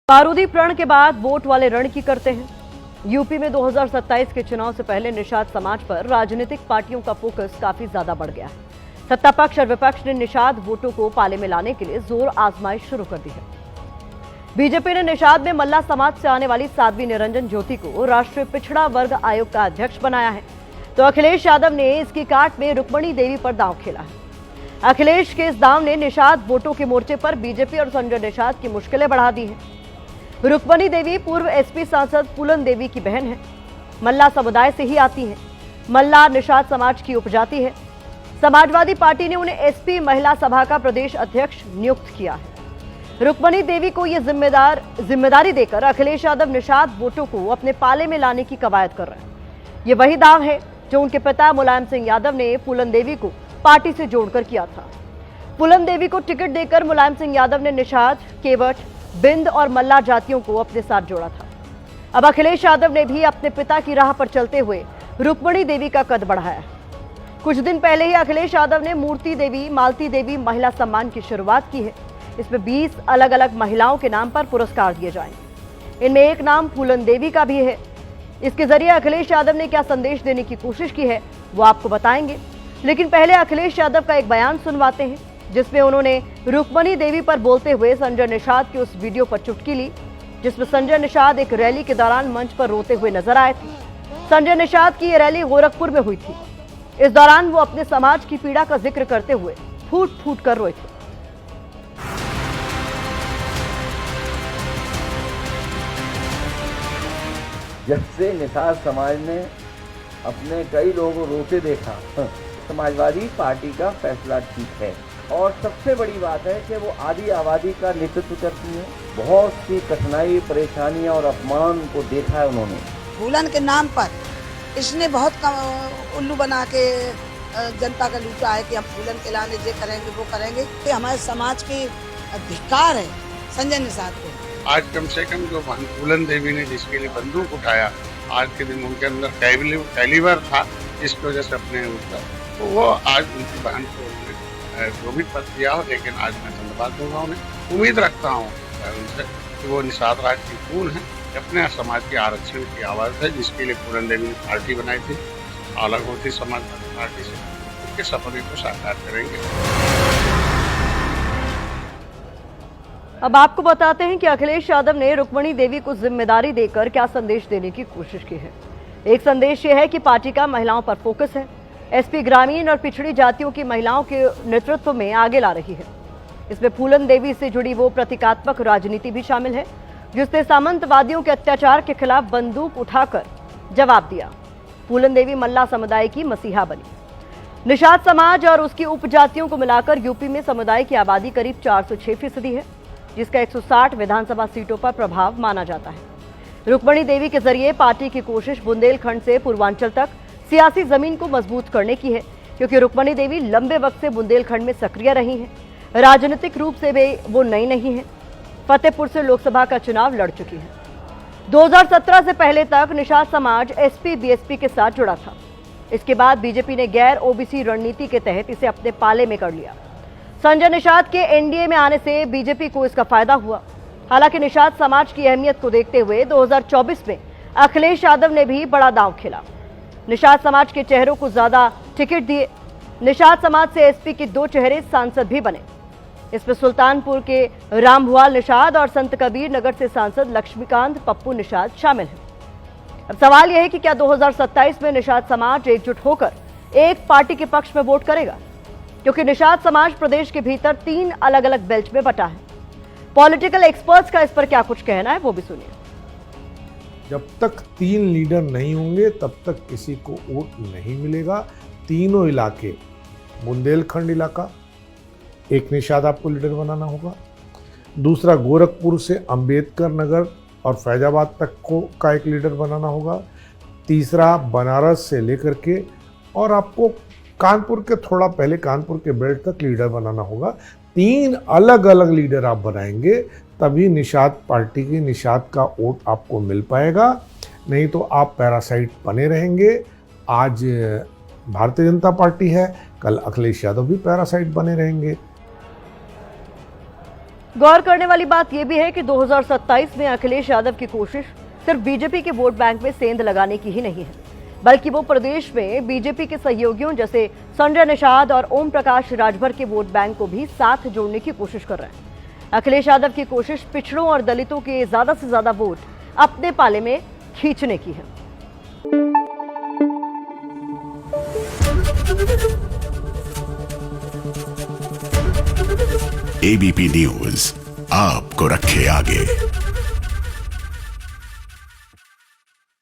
बारूदी प्रण के बाद वोट वाले रण की करते हैं। यूपी में 2027 के चुनाव से पहले निषाद समाज पर राजनीतिक पार्टियों का फोकस काफी ज्यादा बढ़ गया है। सत्ता पक्ष और विपक्ष ने निषाद वोटों को पाले में लाने के लिए जोर आजमाइश शुरू कर दी है। बीजेपी ने निषाद में मल्ला समाज से आने वाली साध्वी निरंजन ज्योति को राष्ट्रीय पिछड़ा वर्ग आयोग का अध्यक्ष बनाया है, तो अखिलेश यादव ने इसकी काट में रुक्मणी देवी पर दांव खेला है। अखिलेश के इस दांव ने निषाद वोटों के मोर्चे पर बीजेपी और संजय निषाद की मुश्किलें बढ़ा दी हैं। रुक्मणी देवी पूर्व एसपी सांसद फूलन देवी की बहन है, मल्ला समुदाय से ही आती हैं। मल्ला निषाद समाज की उपजाति है। समाजवादी पार्टी ने उन्हें एसपी महिला सभा का प्रदेश अध्यक्ष नियुक्त किया है। रुक्मणी देवी को यह जिम्मेदारी देकर अखिलेश यादव निषाद वोटों को अपने पाले में लाने की कवायद कर रहे हैं। ये वही दाव है जो उनके पिता मुलायम सिंह यादव ने फूलन देवी को पार्टी से जोड़कर किया था। फूलन देवी को टिकट देकर मुलायम सिंह यादव ने निषाद, केवट, बिंद और मल्ला जातियों को अपने साथ जोड़ा था। अब अखिलेश यादव ने भी अपने पिता की राह पर चलते हुए रुक्मणी देवी का कद बढ़ाया है। कुछ दिन पहले ही अखिलेश यादव ने मूर्ति देवी, मालती देवी महिला सम्मान की शुरुआत की है। इसमें 20 अलग अलग महिलाओं के नाम पर पुरस्कार दिए जाएंगे। इनमें एक नाम फूलन देवी का भी है। इसके जरिए अखिलेश यादव ने क्या संदेश देने की कोशिश की है वो आपको बताएंगे, लेकिन पहले अखिलेश यादव का एक बयान सुनवाते हैं जिसमें उन्होंने रुक्मणी देवी पर बोलते हुए संजय निषाद की उस वीडियो पर चुटकी ली, जिसमें संजय निषाद एक रैली के दौरान मंच पर रोते हुए नजर आए थे। संजय निषाद की यह रैली गोरखपुर में हुई थी। इस दौरान वो अपने समाज की पीड़ा का जिक्र करते हुए फूट फूट कर रोए थे। जब से निषाद समाज ने अपने कई लोगों को रोते देखा, समाजवादी पार्टी का फैसला ठीक है। और सबसे बड़ी बात है कि वो आदि आबादी का नेतृत्व करती है। बहुत सी कठिनाई, परेशानियां और अपमान को देखा है उन्होंने। फूलन के नाम पर इसने बहुत उल्लू बना के जनता का लूटा है कि हम फूलन के लाने ये करेंगे वो करेंगे। कि हमारे समाज की धिक्कार है संजय निषाद को। आज कम से कम जो फूलन देवी ने जिसके लिए बंदूक उठाया, आज के दिन उनके अंदर कैलिबर था, जिसकी वजह से अपने ऊपर तो वो आज उनकी बहन को जो भी पद दिया हो, लेकिन आज मैं धन्यवाद दूंगा उन्हें। उम्मीद रखता हूँ उनसे कि वो निषाद राज की खून है, अपने समाज के आरक्षण की आवाज़ है, जिसके लिए फूलन देवी ने पार्टी बनाई थी। अलग होती समाजवादी पार्टी से उनके सपने को साकार करेंगे। अब आपको बताते हैं कि अखिलेश यादव ने रुक्मणी देवी को जिम्मेदारी देकर क्या संदेश देने की कोशिश की है। एक संदेश ये है कि पार्टी का महिलाओं पर फोकस है। एसपी ग्रामीण और पिछड़ी जातियों की महिलाओं के नेतृत्व में आगे ला रही है। इसमें फूलन देवी से जुड़ी वो प्रतीकात्मक राजनीति भी शामिल है जिसने सामंतवादियों के अत्याचार के खिलाफ बंदूक उठाकर जवाब दिया। फूलन देवी मल्ला समुदाय की मसीहा बनी। निषाद समाज और उसकी उपजातियों को मिलाकर यूपी में समुदाय की आबादी करीब 406% है, जिसका 160 विधानसभा सीटों पर प्रभाव माना जाता है। रुक्मणी देवी के जरिए पार्टी की कोशिश बुंदेलखंड से पूर्वांचल तक सियासी जमीन को मजबूत करने की है, क्योंकि रुक्मणी देवी लंबे वक्त से बुंदेलखंड में सक्रिय रही हैं। राजनीतिक रूप से भी वो नई नहीं है। फतेहपुर से लोकसभा का चुनाव लड़ चुकी है। 2017 से पहले तक निषाद समाज एसपी बीएसपी के साथ जुड़ा था। इसके बाद बीजेपी ने गैर ओबीसी रणनीति के तहत इसे अपने पाले में कर लिया। संजय निषाद के एनडीए में आने से बीजेपी को इसका फायदा हुआ। हालांकि निषाद समाज की अहमियत को देखते हुए 2024 में अखिलेश यादव ने भी बड़ा दांव खेला। निषाद समाज के चेहरों को ज्यादा टिकट दिए। निषाद समाज से एसपी के 2 चेहरे सांसद भी बने। इसमें सुल्तानपुर के रामभुआल निषाद और संत कबीर नगर से सांसद लक्ष्मीकांत पप्पू निषाद शामिल हैं। अब सवाल यह है कि क्या 2027 में निषाद समाज एकजुट होकर एक पार्टी के पक्ष में वोट करेगा, क्योंकि निषाद समाज प्रदेश के भीतर 3 अलग अलग बेल्ट में बटा है। पॉलिटिकल एक्सपर्ट्स का इस पर क्या कुछ कहना है वो भी सुनिए। जब तक 3 लीडर नहीं होंगे तब तक किसी को वोट नहीं मिलेगा। तीनों इलाके, बुंदेलखंड इलाका, एक निषाद आपको लीडर बनाना होगा। दूसरा गोरखपुर से अंबेडकर नगर और फैजाबाद तक का एक लीडर बनाना होगा। तीसरा बनारस से लेकर के और आपको कानपुर के थोड़ा पहले कानपुर के बेल्ट तक लीडर बनाना होगा। 3 अलग अलग लीडर आप बनाएंगे तभी निषाद पार्टी की निषाद का वोट आपको मिल पाएगा, नहीं तो आप पैरासाइट बने रहेंगे। आज भारतीय जनता पार्टी है, कल अखिलेश यादव भी पैरासाइट बने रहेंगे। गौर करने वाली बात यह भी है कि 2027 में अखिलेश यादव की कोशिश सिर्फ बीजेपी के वोट बैंक में सेंध लगाने की ही नहीं है, बल्कि वो प्रदेश में बीजेपी के सहयोगियों जैसे संजय निषाद और ओम प्रकाश राजभर के वोट बैंक को भी साथ जोड़ने की कोशिश कर रहे हैं। अखिलेश यादव की कोशिश पिछड़ों और दलितों के ज्यादा से ज्यादा वोट अपने पाले में खींचने की है। एबीपी न्यूज आपको रखे आगे।